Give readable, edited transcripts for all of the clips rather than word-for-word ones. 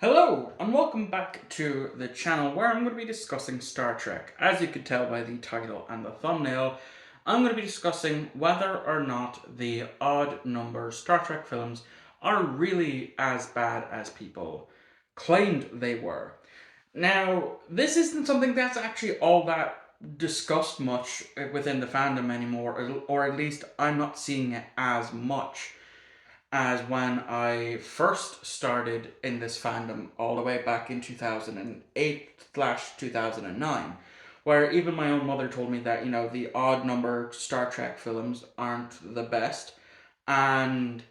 Hello, and welcome back to the channel where I'm going to be discussing Star Trek. As you could tell by the title and the thumbnail, I'm going to be discussing whether or not the odd number Star Trek films are really as bad as people claimed they were. Now, this isn't something that's actually all that discussed much within the fandom anymore, or at least I'm not seeing it as much as when I first started in this fandom all the way back in 2008/2009, where even my own mother told me that, the odd number Star Trek films aren't the best. And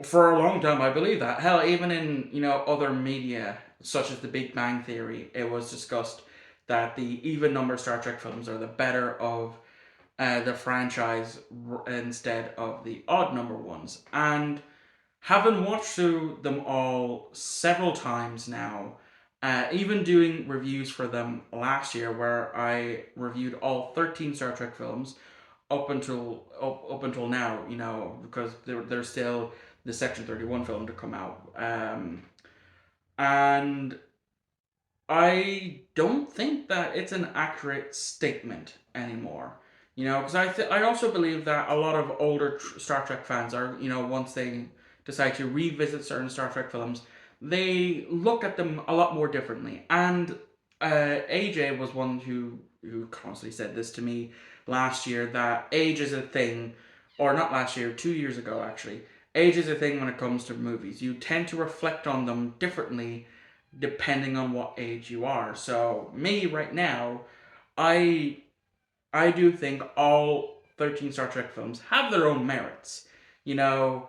for a long time, I believe that. Hell, even in, other media, such as The Big Bang Theory, it was discussed that the even number Star Trek films are the better of the franchise instead of the odd number ones. And having watched through them all several times now, even doing reviews for them last year, where I reviewed all 13 Star Trek films up until now, because there's still the Section 31 film to come out, and I don't think that it's an accurate statement anymore. Because I also believe that a lot of older Star Trek fans are, once they decide to revisit certain Star Trek films, they look at them a lot more differently. And AJ was one who constantly said this to me last year, that age is a thing, or not last year, 2 years ago actually. Age is a thing when it comes to movies. You tend to reflect on them differently depending on what age you are. So me right now, I I do think all 13 Star Trek films have their own merits. You know,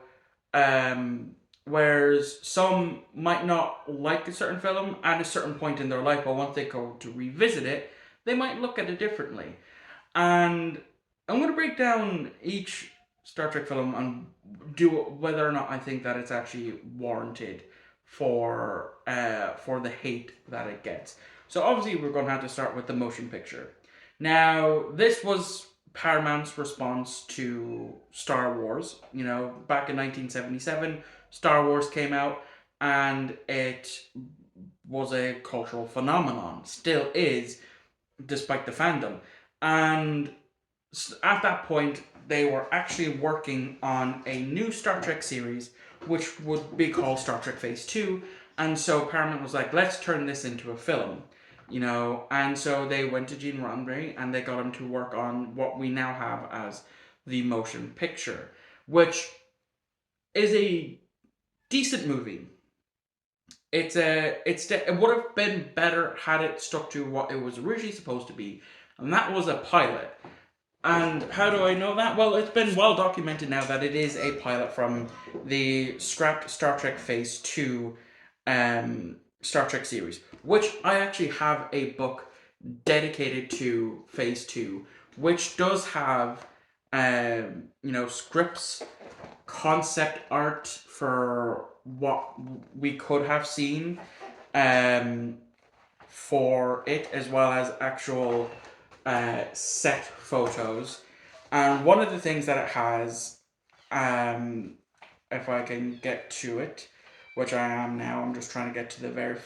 whereas some might not like a certain film at a certain point in their life, but once they go to revisit it, they might look at it differently. And I'm going to break down each Star Trek film and do whether or not I think that it's actually warranted for the hate that it gets. So obviously we're going to have to start with the motion picture. Now, this was Paramount's response to Star Wars. Back in 1977, Star Wars came out, and it was a cultural phenomenon. Still is, despite the fandom. And at that point, they were actually working on a new Star Trek series, which would be called Star Trek Phase 2. And so Paramount was like, let's turn this into a film. And so they went to Gene Roddenberry and they got him to work on what we now have as the motion picture, which is a decent movie. It would have been better had it stuck to what it was originally supposed to be, and that was a pilot. And how do I know that? Well, it's been well documented now that it is a pilot from the scrapped Star Trek Phase 2 Star Trek series, which I actually have a book dedicated to Phase 2, which does have, scripts, concept art for what we could have seen um, for it, as well as actual set photos. And one of the things that it has, um, if I can get to it, which I am now, I'm just trying to get to the very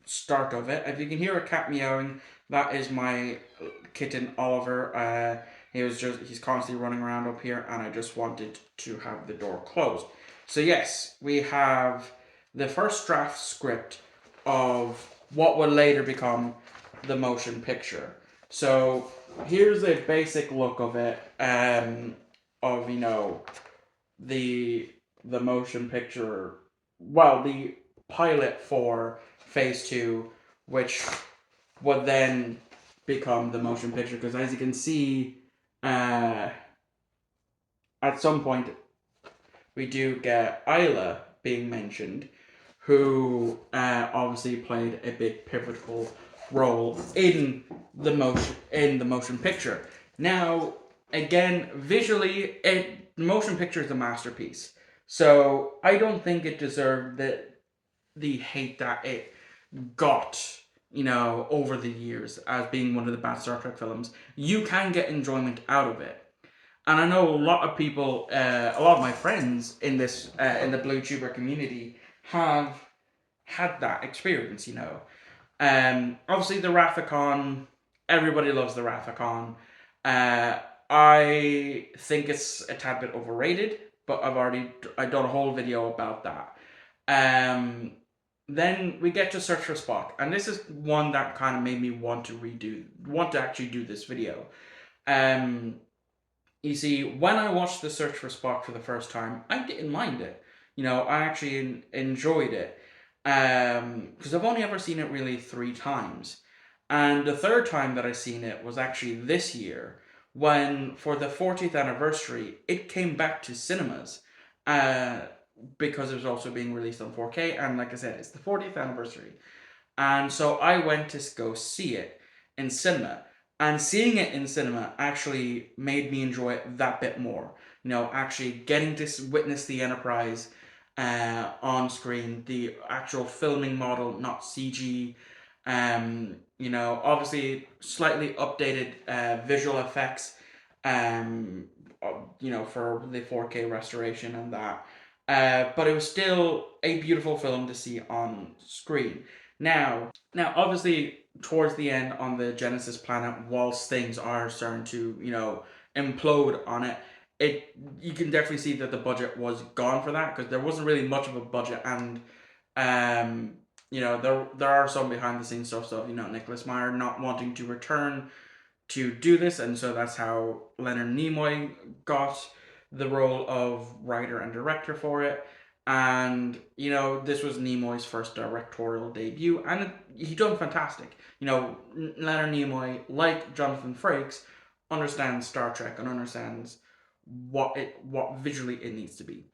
start of it. If you can hear a cat meowing, that is my kitten Oliver. He's constantly running around up here, and I just wanted to have the door closed. So yes, we have the first draft script of what would later become the motion picture. So here's a basic look of it, of the motion picture. Well, the pilot for Phase 2, which would then become the motion picture. Because as you can see, at some point, we do get Isla being mentioned, who obviously played a big pivotal role in the motion picture. Now, again, visually, the motion picture is a masterpiece. So I don't think it deserved the hate that it got, over the years as being one of the best Star Trek films. You can get enjoyment out of it. And I know a lot of people, a lot of my friends in the Blue Tuber community have had that experience, you know. Obviously the Rathacon, everybody loves the Rathacon. Uh, I think it's a tad bit overrated, but I done a whole video about that. Um, then we get to Search for Spock, and this is one that kind of made me want to actually do this video. Um, you see, when I watched the Search for Spock for the first time, I didn't mind it. You know, I actually enjoyed it. Because I've only ever seen it really 3 times. And the third time that I seen it was actually this year, when for the 40th anniversary, it came back to cinemas. Uh, because it was also being released on 4K, and like I said, it's the 40th anniversary. And so I went to go see it in cinema. And seeing it in cinema actually made me enjoy it that bit more. You know, actually getting to witness the Enterprise on screen, the actual filming model, not CG. You know, obviously slightly updated visual effects. Um, you know, for the 4K restoration and that. But it was still a beautiful film to see on screen. Now, obviously, towards the end on the Genesis planet, whilst things are starting to, you know, implode on it, you can definitely see that the budget was gone for that because there wasn't really much of a budget, and um, you know, there are some behind the scenes stuff of, you know, Nicholas Meyer not wanting to return to do this, and so that's how Leonard Nimoy got the role of writer and director for it. And you know, this was Nimoy's first directorial debut, and he done fantastic. You know, Leonard Nimoy, like Jonathan Frakes, understands Star Trek and understands what visually it needs to be.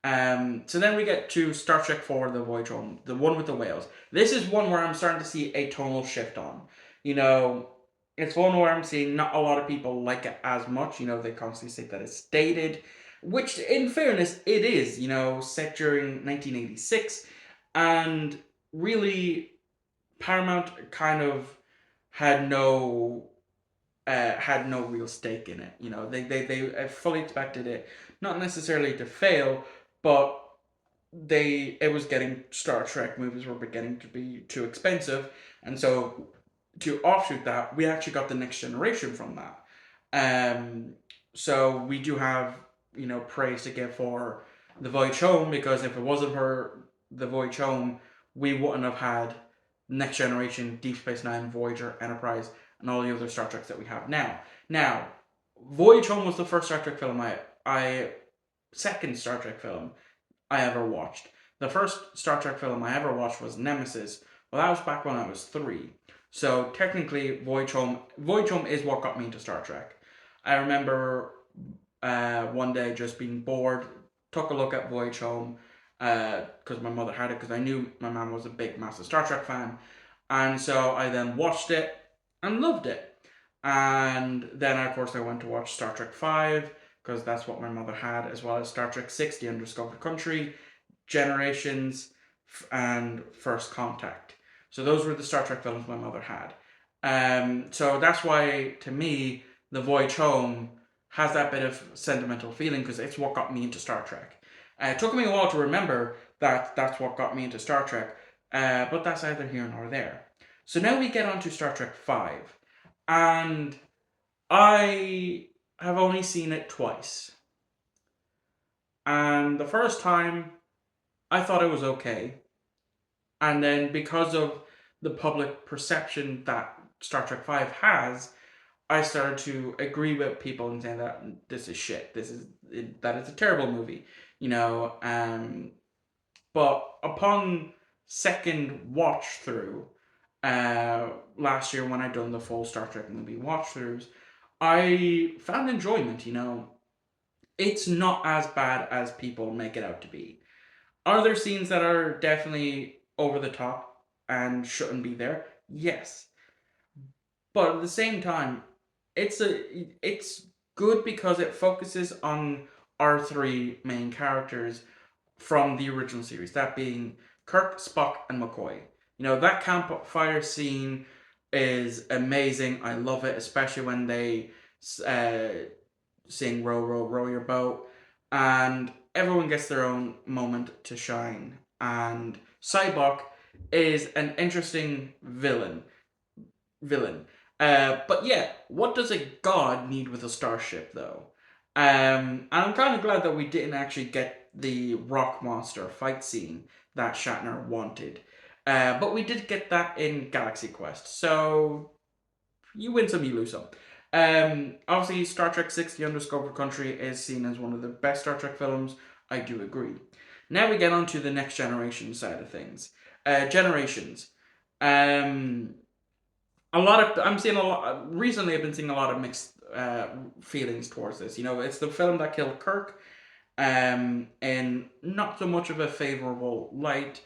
So then we get to Star Trek 4, The Voyage Home, the one with the whales. This is one where I'm starting to see a tonal shift on. You know, it's one where I'm seeing not a lot of people like it as much. You know, they constantly say that it's dated, which, in fairness, it is. You know, set during 1986, and really, Paramount kind of had no had no real stake in it. You know, they fully expected it not necessarily to fail, but it was getting Star Trek movies were beginning to be too expensive, and so to offshoot that, we actually got the Next Generation from that. Um, so we do have, you know, praise to give for the Voyage Home, because if it wasn't for the Voyage Home, we wouldn't have had Next Generation, Deep Space Nine, Voyager, Enterprise, and all the other Star Treks that we have now. Now, Voyage Home was the first Star Trek film I second Star Trek film I ever watched. The first Star Trek film I ever watched was Nemesis. Well, that was back when I was 3. So technically, Voyage Home is what got me into Star Trek. I remember one day just being bored, took a look at Voyage Home because my mother had it, because I knew my mom was a big, massive Star Trek fan. And so I then watched it and loved it. And then, of course, I went to watch Star Trek 5 because that's what my mother had, as well as Star Trek 6, The Undiscovered Country, Generations, and First Contact. So those were the Star Trek films my mother had. So that's why, to me, The Voyage Home has that bit of sentimental feeling because it's what got me into Star Trek. It took me a while to remember that that's what got me into Star Trek, but that's either here nor there. So now we get on to Star Trek 5. And I have only seen it twice. And the first time, I thought it was okay. And then because of the public perception that Star Trek 5 has, I started to agree with people and saying that this is shit. That it's a terrible movie, you know. But upon second watch through, last year when I done the full Star Trek movie watch throughs, I found enjoyment. You know, it's not as bad as people make it out to be. Are there scenes that are definitely over the top and shouldn't be there? Yes. But at the same time, it's good because it focuses on our 3 main characters from the original series, that being Kirk, Spock, and McCoy. You know, that campfire scene is amazing. I love it, especially when they uh, sing "Row, row, row your boat," and everyone gets their own moment to shine. And Cybok is an interesting villain. But yeah, what does a god need with a starship though? And I'm kind of glad that we didn't actually get the rock monster fight scene that Shatner wanted. But we did get that in Galaxy Quest, so you win some, you lose some. Obviously, Star Trek 6, The Undiscovered Country is seen as one of the best Star Trek films. I do agree. Now we get on to the next generation side of things. Generations. Um, a lot of I'm seeing a lot recently. I've been seeing a lot of mixed feelings towards this. You know, it's the film that killed Kirk, in not so much of a favorable light.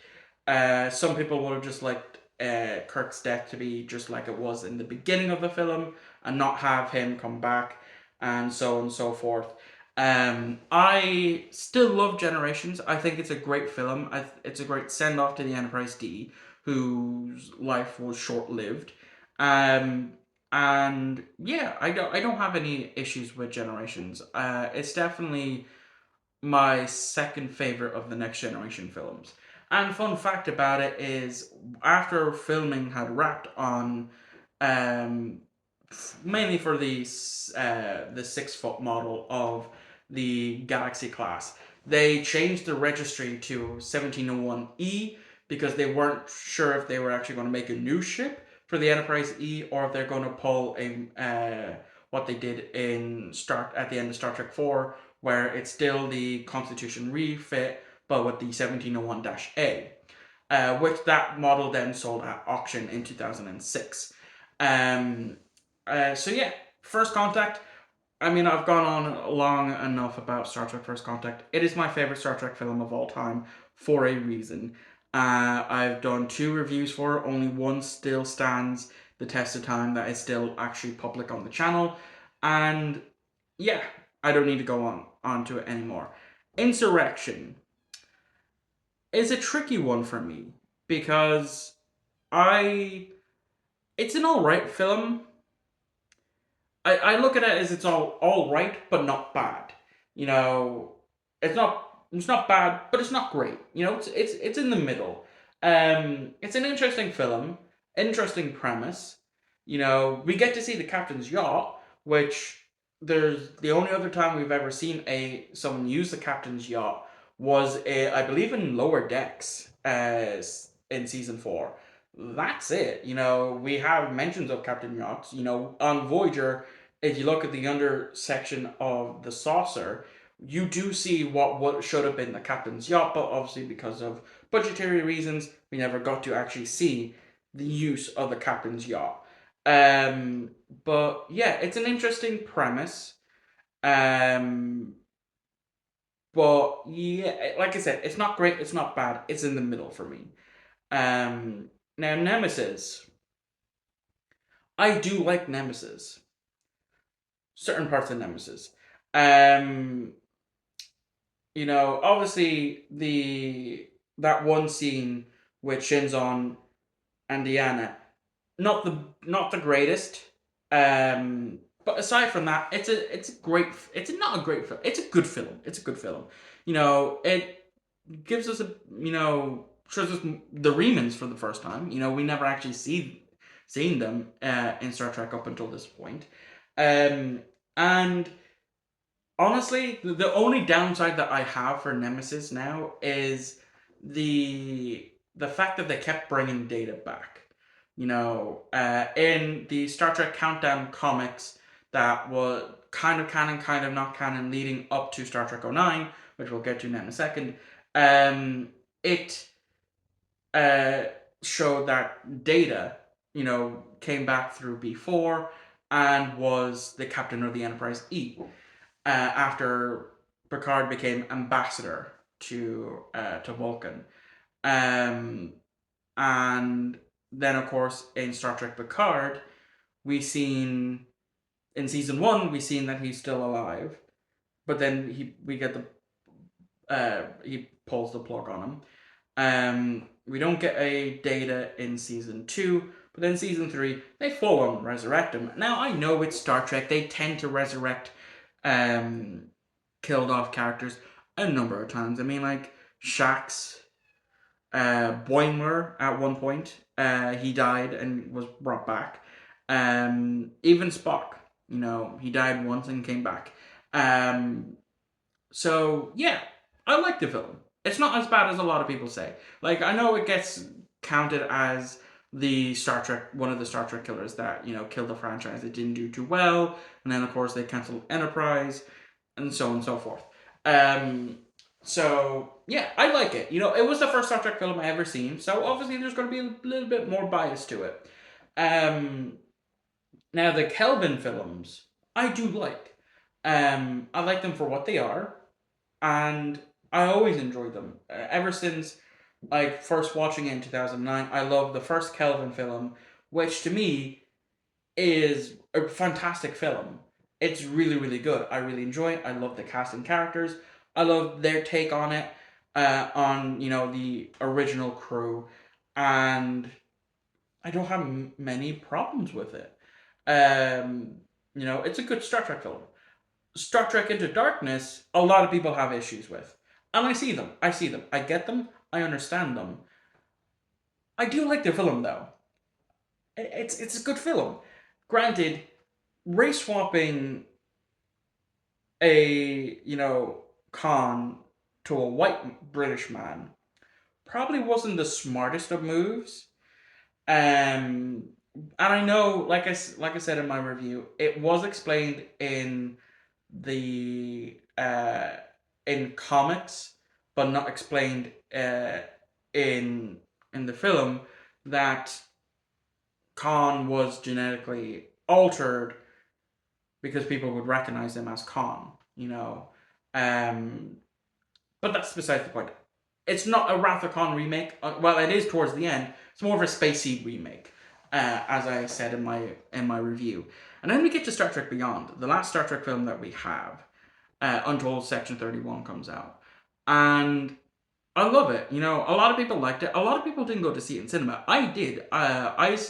Some people would have just liked Kirk's death to be just like it was in the beginning of the film and not have him come back and so on and so forth. I still love Generations. I think it's a great film. It's a great send off to the Enterprise D, whose life was short lived. Um, and yeah, I don't have any issues with Generations. It's definitely my second favorite of the Next Generation films. And fun fact about it is, after filming had wrapped on, um, mainly for the 6 foot model of the Galaxy class, they changed the registry to 1701E because they weren't sure if they were actually going to make a new ship for the Enterprise E or if they're going to pull a what they did in Start at the end of Star Trek 4, where it's still the Constitution refit, but with the 1701-A, which that model then sold at auction in 2006. Um, so yeah, First Contact. I mean, I've gone on long enough about Star Trek First Contact. It is my favorite Star Trek film of all time for a reason. I've done 2 reviews for it. Only one still stands the test of time that is still actually public on the channel. And yeah, I don't need to go on to it anymore. Insurrection is a tricky one for me because I it's an alright film. I look at it as it's all right, but not bad. You know, it's not bad, but it's not great. You know, it's in the middle. It's an interesting film, interesting premise. You know, we get to see the captain's yacht, which there's the only other time we've ever seen a someone use the captain's yacht was I believe in Lower Decks, in season 4. That's it. You know, we have mentions of captain yachts. You know, on Voyager, if you look at the under section of the saucer, you do see what should have been the captain's yacht, but obviously because of budgetary reasons, we never got to actually see the use of the captain's yacht. Um, but yeah, it's an interesting premise. Um, but yeah, like I said, it's not great, it's not bad, it's in the middle for me. Now Nemesis, I do like Nemesis, certain parts of Nemesis. Um, you know, obviously the that one scene with Shinzon and Deanna, not the greatest. But aside from that, it's not a great film. It's a good film. It's a good film. You know, it gives us shows us the Remans for the first time. You know, we never actually seen them in Star Trek up until this point. And honestly, the only downside that I have for Nemesis now is the fact that they kept bringing Data back. You know, in the Star Trek Countdown comics, that was kind of canon, kind of not canon, leading up to Star Trek '09, which we'll get to now in a second. It uh, showed that Data, you know, came back through B4 and was the captain of the Enterprise E, after Picard became ambassador to Vulcan. Um, and then, of course, in Star Trek Picard, we seen in season 1 we seen that he's still alive, but then we get the he pulls the plug on him. We don't get a Data in season 2, but then season 3 they full on resurrect him. Now I know it's Star Trek; they tend to resurrect killed off characters a number of times. I mean, like Shax Boimler at one point, he died and was brought back. Even Spock, he died once and came back. Um, so yeah, I like the film. It's not as bad as a lot of people say. Like, I know it gets counted as the Star Trek, one of the Star Trek killers that killed the franchise. It didn't do too well, and then of course they canceled Enterprise, and so on and so forth. Um, so yeah, I like it. It was the first Star Trek film I ever seen, so obviously there's going to be a little bit more bias to it. Um, Now the Kelvin films, I do like. I like them for what they are, and I always enjoyed them. Ever since like first watching it in 2009, I love the first Kelvin film, which to me is a fantastic film. It's really, really good. I really enjoy it. I love the cast and characters. I love their take on it, on the original crew, and I don't have many problems with it. It's a good Star Trek film. Star Trek Into Darkness, a lot of people have issues with, and I see them. I see them. I get them. I understand them. I do like the film though. It's a good film. Granted, race swapping a Khan to a white British man probably wasn't the smartest of moves. Um, and I know, like I said in my review, it was explained the uh, in comics, but not explained in the film, that Khan was genetically altered because people would recognize him as Khan. Um, but that's beside the point. It's not a Wrath of Khan remake. Well, it is towards the end. It's more of a Space Seed remake, as I said in my review. And then we get to Star Trek Beyond, the last Star Trek film that we have, until Section 31 comes out, and I love it. A lot of people liked it. A lot of people didn't go to see it in cinema. I did. I've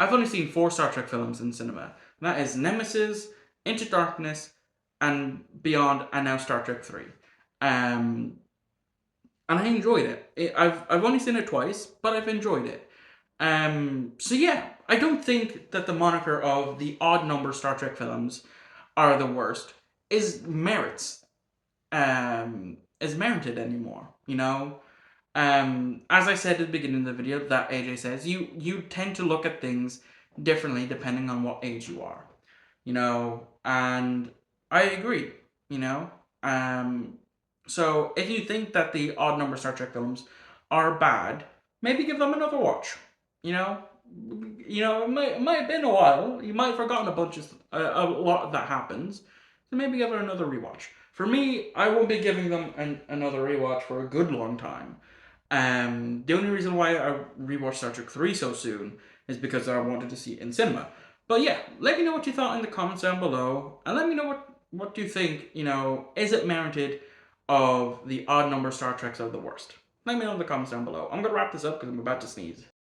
only seen 4 Star Trek films in cinema. And that is Nemesis, Into Darkness, and Beyond, and now Star Trek 3. Um, and I enjoyed it. I've only seen it twice, but I've enjoyed it. So yeah, I don't think that the moniker of the odd number Star Trek films are the worst is merited anymore. As I said at the beginning of the video, that AJ says, you tend to look at things differently depending on what age you are. And I agree. You know, um, so if you think that the odd number Star Trek films are bad, maybe give them another watch. You know, it might have been a while. You might have forgotten a lot of that happens. So maybe give it another rewatch. For me, I won't be giving them another rewatch for a good long time. The only reason why I rewatched Star Trek 3 so soon is because I wanted to see it in cinema. But yeah, let me know what you thought in the comments down below, and let me know what do you think. Is it merited of the odd number Star Treks are the worst? Let me know in the comments down below. I'm gonna wrap this up because I'm about to sneeze.